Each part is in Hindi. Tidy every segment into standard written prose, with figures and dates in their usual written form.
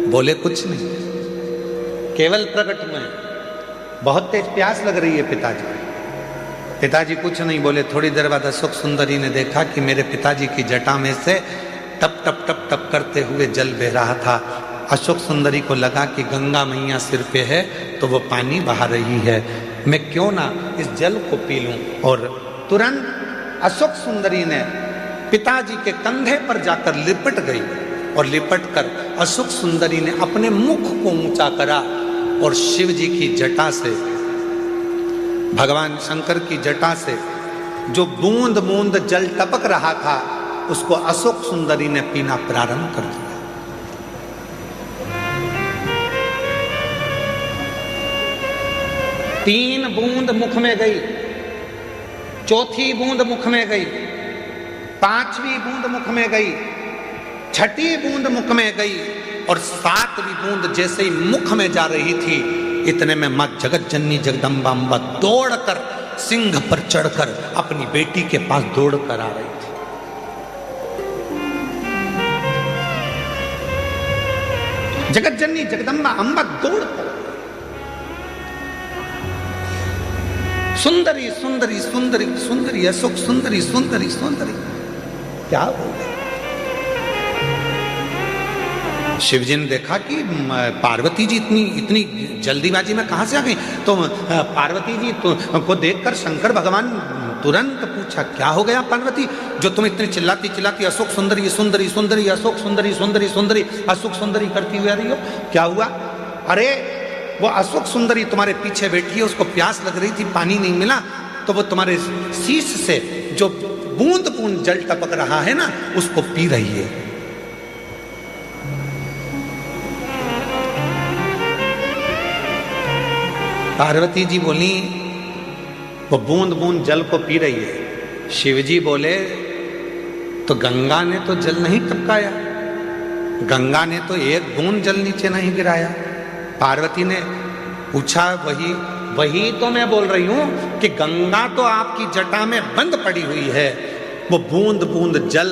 बोले कुछ नहीं, केवल प्रकट में बहुत तेज प्यास लग रही है पिताजी। पिताजी कुछ नहीं बोले। थोड़ी देर बाद अशोक सुंदरी ने देखा कि मेरे पिताजी की जटा में से टप टप टप टप करते हुए जल बह रहा था। अशोक सुंदरी को लगा कि गंगा मैया सिर पे है तो वो पानी बहा रही है, मैं क्यों ना इस जल को पी लूं। और तुरंत अशोक सुंदरी ने पिताजी के कंधे पर जाकर लिपट गई और लिपट कर अशोक सुंदरी ने अपने मुख को ऊंचा करा और शिव जी की जटा से, भगवान शंकर की जटा से जो बूंद बूंद जल टपक रहा था उसको अशोक सुंदरी ने पीना प्रारंभ कर दिया। तीन बूंद मुख में गई, चौथी बूंद मुख में गई, पांचवी बूंद मुख में गई, छठी बूंद मुख में गई और सातवीं बूंद जैसे ही मुख में जा रही थी इतने में मां जगत जननी जगदम्बा अम्बा दौड़कर सिंह पर चढ़कर अपनी बेटी के पास दौड़कर आ रही थी। जगत जननी जगदम्बा अम्बा दौड़कर, सुंदरी सुंदरी सुंदरी सुंदरी अशोक सुंदरी सुंदरी सुंदरी, क्या बोले। शिवजी ने देखा कि पार्वती जी इतनी जल्दीबाजी में कहां से आ गई। तो पार्वती जी को देखकर शंकर भगवान तुरंत पूछा, क्या हो गया पार्वती, जो तुम इतनी चिल्लाती चिल्लाती अशोक सुंदरी सुंदरी सुंदरी अशोक सुंदरी सुंदरी सुंदरी अशोक सुंदरी करती हुई आ रही हो, क्या हुआ। अरे वो अशोक सुंदरी तुम्हारे पीछे बैठी है, उसको प्यास लग रही थी, पानी नहीं मिला तो वो तुम्हारे शीश से जो बूंद बूंद जल टपक रहा है ना उसको पी रही है। पार्वती जी बोली वो बूंद बूंद जल को पी रही है। शिवजी बोले तो गंगा ने तो जल नहीं टपकाया, गंगा ने तो एक बूंद जल नीचे नहीं गिराया। पार्वती ने पूछा, वही तो मैं बोल रही हूं कि गंगा तो आपकी जटा में बंद पड़ी हुई है, वो बूंद बूंद जल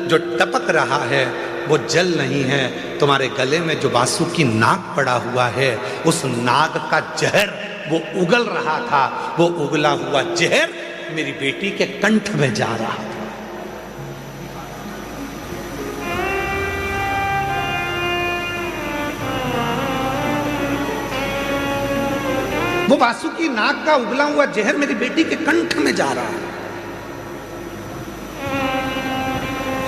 जो टपक रहा है वो जल नहीं है, तुम्हारे गले में जो वासुकी नाग पड़ा हुआ है उस नाग का जहर वो उगल रहा था, वो उगला हुआ जहर मेरी बेटी के कंठ में जा रहा था। वो वासुकी नाग का उगला हुआ जहर मेरी बेटी के कंठ में जा रहा है,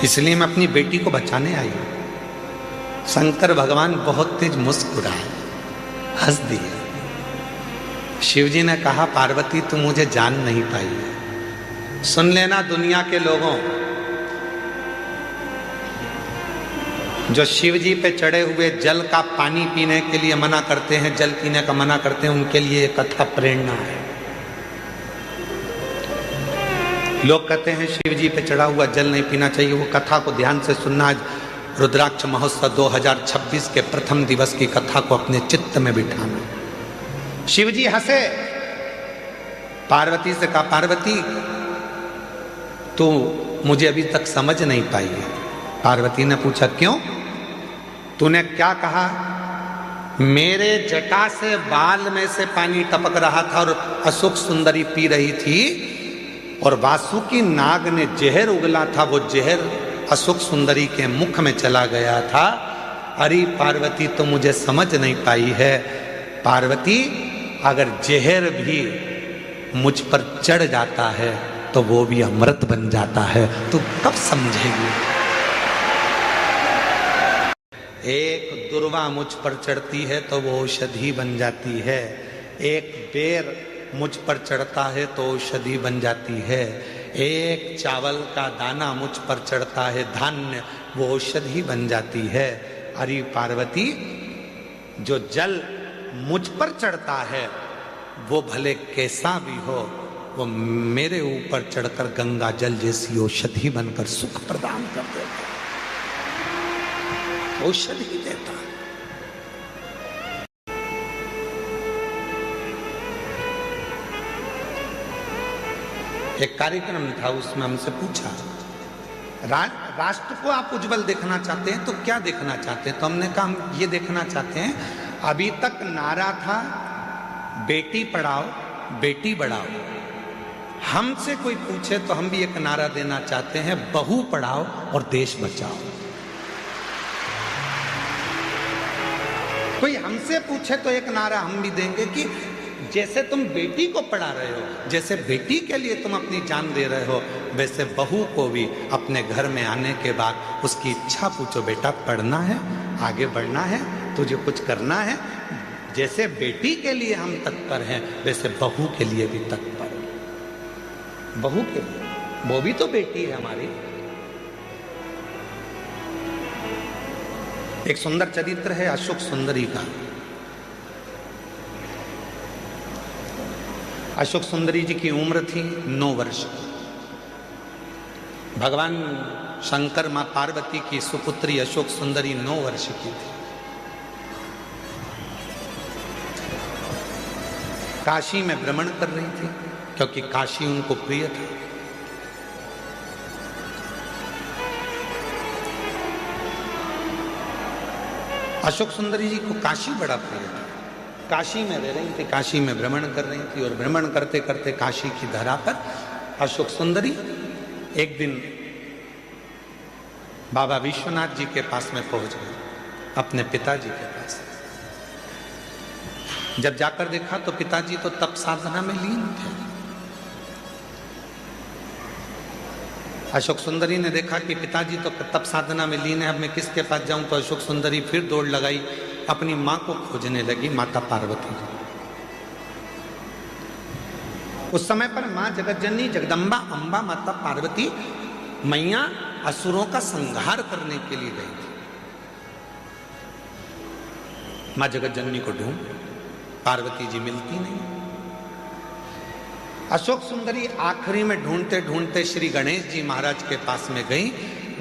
इसलिए मैं अपनी बेटी को बचाने आई हूं। शंकर भगवान बहुत तेज मुस्कुराए, हंस दिए। शिवजी ने कहा, पार्वती तुम मुझे जान नहीं पाई। सुन लेना दुनिया के लोगों, जो शिवजी पे चढ़े हुए जल का पानी पीने के लिए मना करते हैं, जल पीने का मना करते हैं, उनके लिए एक कथा प्रेरणा है। लोग कहते हैं शिवजी पे चढ़ा हुआ जल नहीं पीना चाहिए, वो कथा को ध्यान से सुनना। आज रुद्राक्ष महोत्सव 2026 के प्रथम दिवस की कथा को अपने चित्त में बिठाना। शिवजी हंसे, पार्वती से कहा, पार्वती तू मुझे अभी तक समझ नहीं पाई है। पार्वती ने पूछा, क्यों, तूने क्या कहा। मेरे जटा से बाल में से पानी टपक रहा था और अशोक सुंदरी पी रही थी और वासुकी नाग ने जहर उगला था, वो जहर अशोक सुंदरी के मुख में चला गया था। अरे पार्वती तो मुझे समझ नहीं पाई है। पार्वती अगर जहर भी मुझ पर चढ़ जाता है तो वो भी अमृत बन जाता है, तू कब समझेगी। एक दुर्वा मुझ पर चढ़ती है तो वो औषधि बन जाती है, एक बेर मुझ पर चढ़ता है तो औषधि बन जाती है, एक चावल का दाना मुझ पर चढ़ता है धान्य, वो औषधि बन जाती है। अरे पार्वती जो जल मुझ पर चढ़ता है वो भले कैसा भी हो, वो मेरे ऊपर चढ़कर गंगा जल जैसी औषधि बनकर सुख प्रदान कर देता, औषधि देता। एक कार्यक्रम था, उसमें हमसे पूछा, राष्ट्र को आप उज्जवल देखना चाहते हैं तो क्या देखना चाहते हैं? तो हमने कहा हम ये देखना चाहते हैं, अभी तक नारा था बेटी पढ़ाओ बेटी बढ़ाओ। हमसे कोई पूछे तो हम भी एक नारा देना चाहते हैं, बहू पढ़ाओ और देश बचाओ। कोई हमसे पूछे तो एक नारा हम भी देंगे कि जैसे तुम बेटी को पढ़ा रहे हो, जैसे बेटी के लिए तुम अपनी जान दे रहे हो, वैसे बहू को भी अपने घर में आने के बाद उसकी इच्छा पूछो, बेटा पढ़ना है, आगे बढ़ना है, तुझे कुछ करना है। जैसे बेटी के लिए हम तत्पर हैं, वैसे बहू के लिए भी तत्पर। बहू के लिए, वो भी तो बेटी है हमारी। एक सुंदर चरित्र है अशोक सुंदरी का। अशोक सुंदरी जी की उम्र थी 9 वर्ष। भगवान शंकर मां पार्वती की सुपुत्री अशोक सुंदरी 9 वर्ष की थी। काशी में भ्रमण कर रही थी क्योंकि काशी उनको प्रिय था। अशोक सुंदरी जी को काशी बड़ा प्रिय था। काशी में रह रही थी, काशी में भ्रमण कर रही थी और भ्रमण करते करते काशी की धरा पर अशोक सुंदरी एक दिन बाबा विश्वनाथ जी के पास में पहुंच गई, अपने पिताजी के पास। जब जाकर देखा तो पिताजी तो तप साधना में लीन थे। अशोक सुंदरी ने देखा कि पिताजी तो तप साधना में लीन है, अब मैं किसके पास जाऊं? तो अशोक सुंदरी फिर दौड़ लगाई, अपनी मां को खोजने लगी, माता पार्वती। उस समय पर मां जगतजननी जगदम्बा अंबा माता पार्वती मैया असुरों का संहार करने के लिए गई थी। मां जगतजननी को ढूंढ, पार्वती जी मिलती नहीं। अशोक सुंदरी आखिरी में ढूंढते ढूंढते श्री गणेश जी महाराज के पास में गई,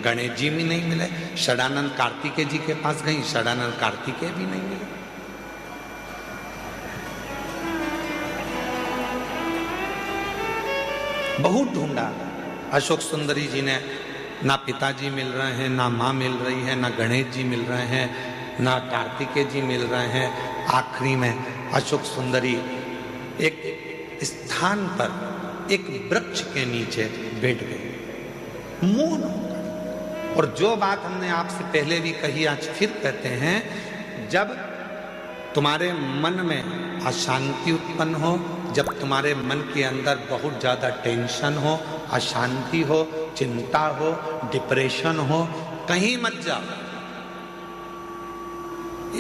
गणेश जी भी नहीं मिले। षडानंद कार्तिकेय जी के पास गई, षडानंद कार्तिकेय भी नहीं मिले। बहुत ढूंढा अशोक सुंदरी जी ने, ना पिताजी मिल रहे हैं, ना मां मिल रही है, ना गणेश जी मिल रहे हैं, ना कार्तिकेय जी मिल रहे हैं। आखिरी में अशोक सुंदरी एक स्थान पर एक वृक्ष के नीचे बैठ गई, मौन होकर। और जो बात हमने आपसे पहले भी कही, आज फिर कहते हैं, जब तुम्हारे मन में अशांति उत्पन्न हो, जब तुम्हारे मन के अंदर बहुत ज्यादा टेंशन हो, अशांति हो, चिंता हो, डिप्रेशन हो, कहीं मत जाओ।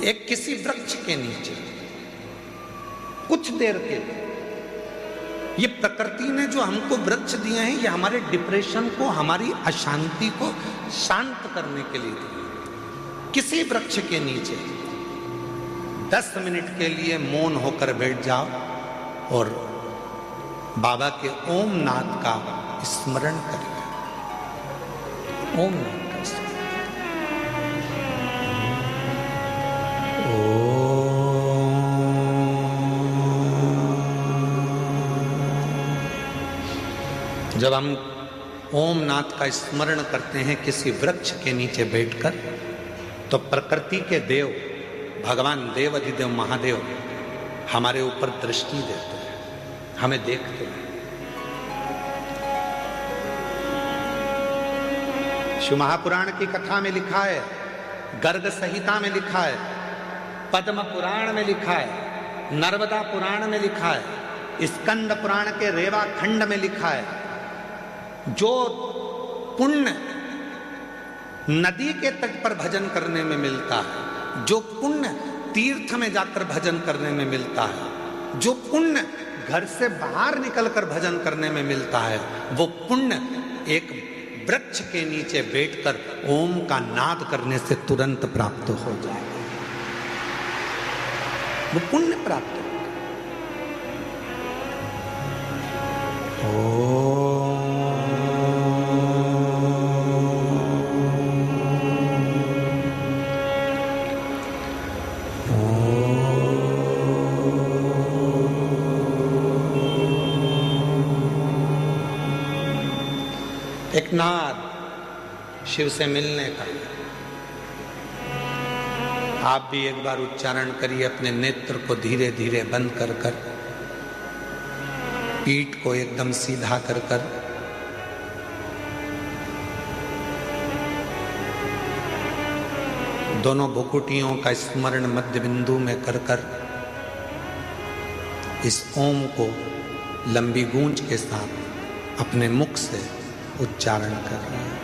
एक किसी वृक्ष के नीचे कुछ देर के लिए, ये प्रकृति ने जो हमको वृक्ष दिए हैं, ये हमारे डिप्रेशन को, हमारी अशांति को शांत करने के लिए दिए। किसी वृक्ष के नीचे 10 मिनट के लिए मौन होकर बैठ जाओ और बाबा के ओम नाथ का स्मरण करिए। ओम नाथ का स्मरण। जब हम ओम नाथ का स्मरण करते हैं किसी वृक्ष के नीचे बैठकर, तो प्रकृति के देव भगवान देव अधिदेव महादेव हमारे ऊपर दृष्टि देते हैं, हमें देखते हैं। शिव महापुराण की कथा में लिखा है, गर्ग संहिता में लिखा है, पद्म पुराण में लिखा है, नर्मदा पुराण में लिखा है, स्कंद पुराण के रेवा खंड में लिखा है, जो पुण्य नदी के तट पर भजन करने में मिलता है, जो पुण्य तीर्थ में जाकर भजन करने में मिलता है, जो पुण्य घर से बाहर निकलकर भजन करने में मिलता है, वो पुण्य एक वृक्ष के नीचे बैठकर ओम का नाद करने से तुरंत प्राप्त हो जाएगा। वो पुण्य प्राप्त हो। एक नाद शिव से मिलने का। आप भी एक बार उच्चारण करिए, अपने नेत्र को धीरे धीरे बंद कर कर, पीठ को एकदम सीधा कर कर, दोनों भुकुटियों का स्मरण मध्य बिंदु में कर कर इस ओम को लंबी गूंज के साथ अपने मुख से उच्चारण कर रहे हैं।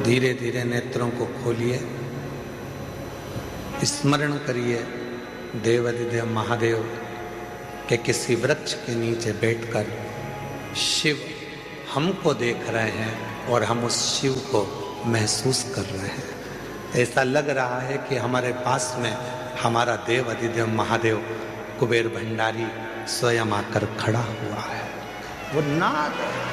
धीरे धीरे नेत्रों को खोलिए, स्मरण करिए देवाधिदेव महादेव के किसी वृक्ष के नीचे बैठकर शिव हमको देख रहे हैं और हम उस शिव को महसूस कर रहे हैं। ऐसा लग रहा है कि हमारे पास में हमारा देवाधिदेव महादेव कुबेर भंडारी स्वयं आकर खड़ा हुआ है। वो नाद है।